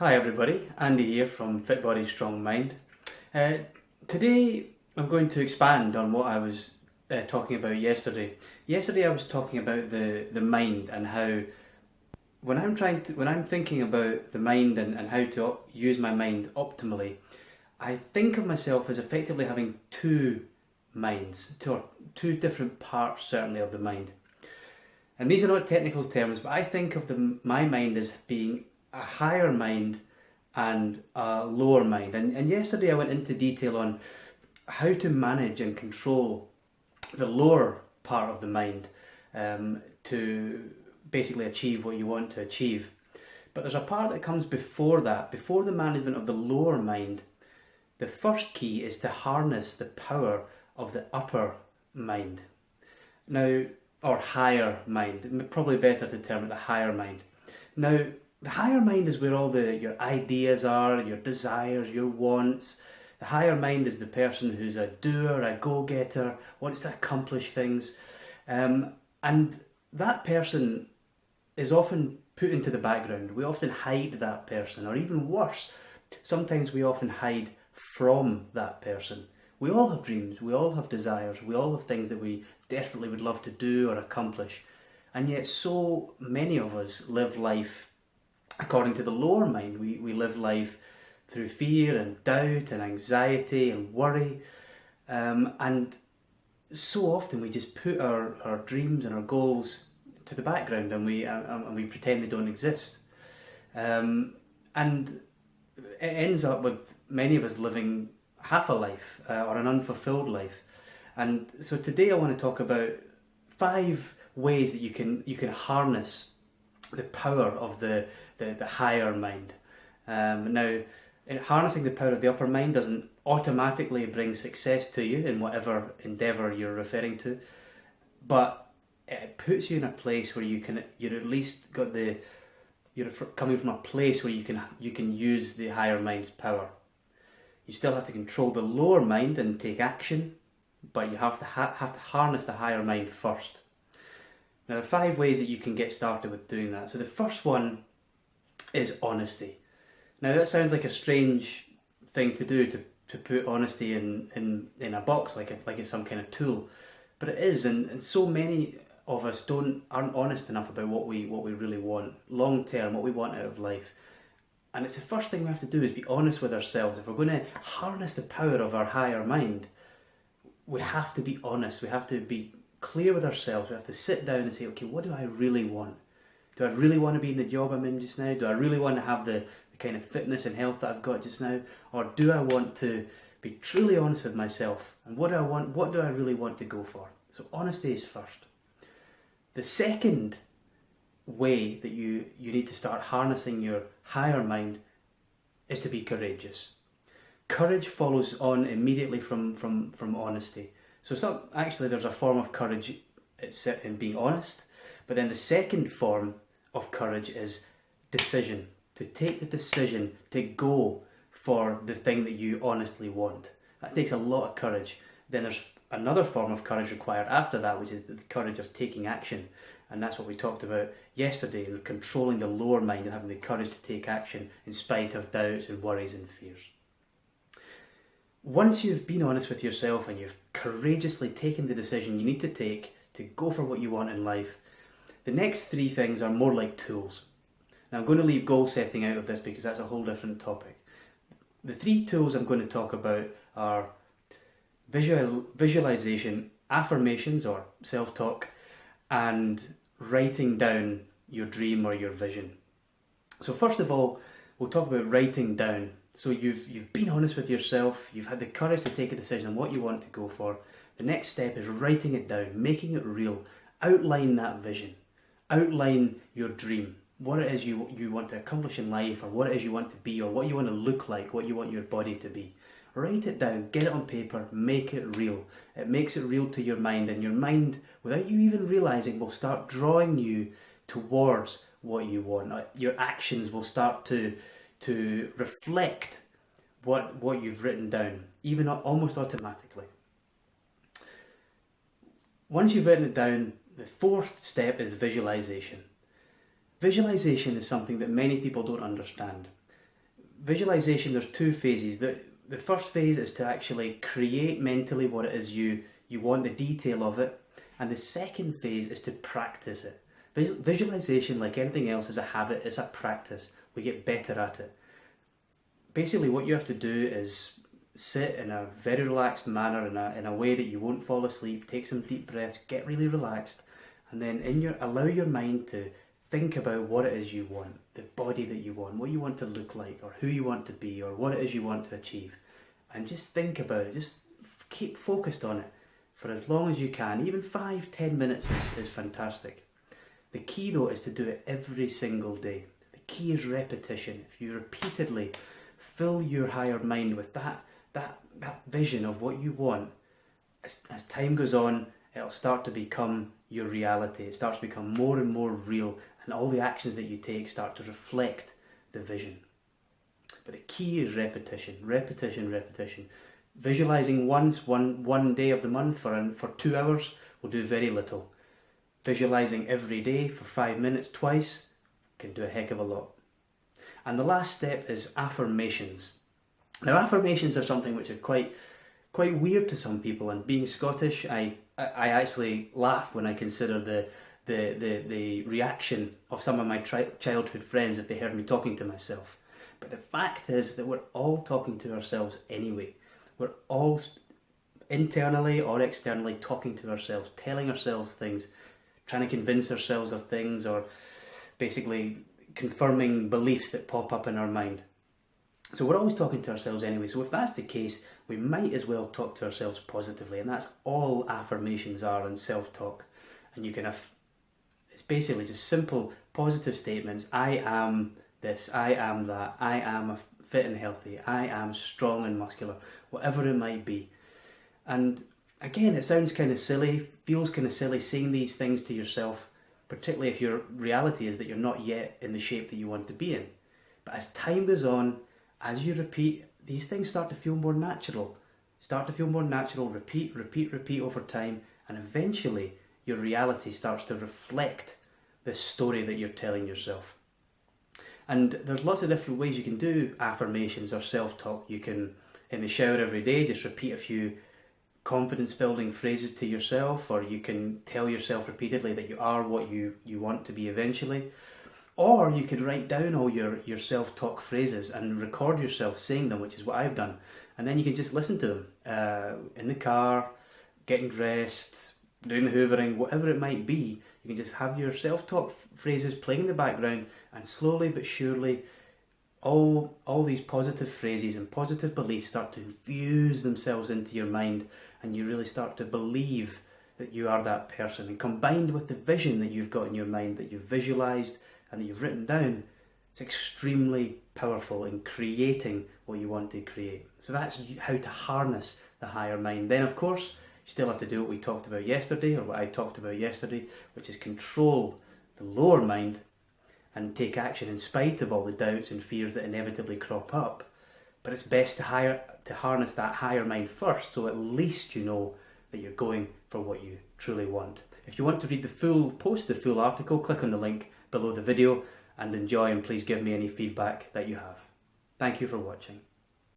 Hi everybody, Andy here from Fit Body Strong Mind. Uh, Today I'm going to expand on what I was talking about yesterday. Yesterday I was talking about the mind and how when I'm thinking about the mind and how to use my mind optimally, I think of myself as effectively having two minds, two different parts certainly of the mind. And these are not technical terms, but I think of my mind as being a higher mind and a lower mind. And yesterday I went into detail on how to manage and control the lower part of the mind to basically achieve what you want to achieve. But there's a part that comes before that, before the management of the lower mind. The first key is to harness the power of the upper mind. Now, or higher mind, probably better to term it the higher mind. Now, the higher mind is where all your ideas are, your desires, your wants. The higher mind is the person who's a doer, a go-getter, wants to accomplish things. And that person is often put into the background. We often hide that person, or even worse, sometimes we often hide from that person. We all have dreams, we all have desires, we all have things that we desperately would love to do or accomplish. And yet so many of us live life according to the lower mind. We live life through fear and doubt and anxiety and worry. And so often we just put our dreams and our goals to the background and we pretend they don't exist. And it ends up with many of us living half a life or an unfulfilled life. And so today I want to talk about 5 ways that you can harness the power of the higher mind. Now, harnessing the power of the upper mind doesn't automatically bring success to you in whatever endeavour you're referring to, but it puts you in a place where you're at least got you're coming from a place where you can use the higher mind's power. You still have to control the lower mind and take action, but you have to harness the higher mind first. Now, there are 5 ways that you can get started with doing that. So the first one is honesty. Now, that sounds like a strange thing to do, to put honesty in a box like it's some kind of tool, but it is, and so many of us aren't honest enough about what we really want long term, what we want out of life. And it's the first thing we have to do is be honest with ourselves. If we're going to harness the power of our higher mind, we have to be honest. We have to be clear with ourselves. We have to sit down and say, okay, what do I really want? Do I really want to be in the job I'm in just now? Do I really want to have the kind of fitness and health that I've got just now? Or do I want to be truly honest with myself? And what do I want? What do I really want to go for? So honesty is first. The second way that you need to start harnessing your higher mind is to be courageous. Courage follows on immediately from honesty. So there's a form of courage in being honest, but then the second form of courage is decision. To take the decision to go for the thing that you honestly want. That takes a lot of courage. Then there's another form of courage required after that, which is the courage of taking action. And that's what we talked about yesterday, controlling the lower mind and having the courage to take action in spite of doubts and worries and fears. Once you've been honest with yourself and you've courageously taken the decision you need to take to go for what you want in life, the next 3 things are more like tools. Now, I'm going to leave goal setting out of this because that's a whole different topic. The 3 tools I'm going to talk about are visualization, affirmations or self-talk, and writing down your dream or your vision. So first of all, we'll talk about writing down. So you've been honest with yourself, you've had the courage to take a decision on what you want to go for. The next step is writing it down, making it real. Outline that vision. Outline your dream. What it is you want to accomplish in life, or what it is you want to be, or what you want to look like, what you want your body to be. Write it down, get it on paper, make it real. It makes it real to your mind, and your mind, without you even realising, will start drawing you towards what you want. Your actions will start to reflect what you've written down, even almost automatically. Once you've written it down, the 4th step is visualization. Visualization is something that many people don't understand. visualization, there's two phases. The first phase is to actually create mentally what it is you want, the detail of it. And the second phase is to practice it. Visualization, like anything else, is a habit, it's a practice. We get better at it. Basically, what you have to do is sit in a very relaxed manner, in a way that you won't fall asleep. Take some deep breaths, get really relaxed, and then allow your mind to think about what it is you want, the body that you want, what you want to look like, or who you want to be, or what it is you want to achieve. And just think about it, just keep focused on it for as long as you can. Even 5-10 minutes is fantastic. The key though is to do it every single day. The key is repetition. If you repeatedly fill your higher mind with that vision of what you want, as time goes on, it'll start to become your reality. It starts to become more and more real, and all the actions that you take start to reflect the vision. But the key is repetition, repetition, repetition. Visualizing once, one day of the month for 2 hours will do very little. Visualizing every day for 5 minutes twice can do a heck of a lot. And the last step is affirmations. Now, affirmations are something which are quite weird to some people, and being Scottish, I actually laugh when I consider the reaction of some of my childhood friends if they heard me talking to myself. But the fact is that we're all talking to ourselves anyway. We're all internally or externally talking to ourselves, telling ourselves things, trying to convince ourselves of things, or basically confirming beliefs that pop up in our mind. So we're always talking to ourselves anyway. So if that's the case, we might as well talk to ourselves positively. And that's all affirmations are, and self-talk. And you can it's basically just simple positive statements. I am this, I am that, I am fit and healthy, I am strong and muscular, whatever it might be. And again, it sounds kind of silly, feels kind of silly saying these things to yourself, particularly if your reality is that you're not yet in the shape that you want to be in. But as time goes on, as you repeat, these things start to feel more natural. Repeat, repeat, repeat over time, and eventually your reality starts to reflect this story that you're telling yourself. And there's lots of different ways you can do affirmations or self-talk. You can, in the shower every day, just repeat a few confidence-building phrases to yourself, or you can tell yourself repeatedly that you are what you want to be eventually. Or you could write down all your self-talk phrases and record yourself saying them, which is what I've done. And then you can just listen to them in the car, getting dressed, doing the hoovering, whatever it might be. You can just have your self-talk phrases playing in the background, and slowly but surely all these positive phrases and positive beliefs start to infuse themselves into your mind, and you really start to believe that you are that person. And combined with the vision that you've got in your mind, that you've visualized and that you've written down, it's extremely powerful in creating what you want to create. So that's how to harness the higher mind. Then of course, you still have to do what we talked about yesterday, or what I talked about yesterday, which is control the lower mind and take action in spite of all the doubts and fears that inevitably crop up. But it's best to harness that higher mind first, so at least you know that you're going for what you truly want. If you want to read the full article, click on the link below the video and enjoy, and please give me any feedback that you have. Thank you for watching.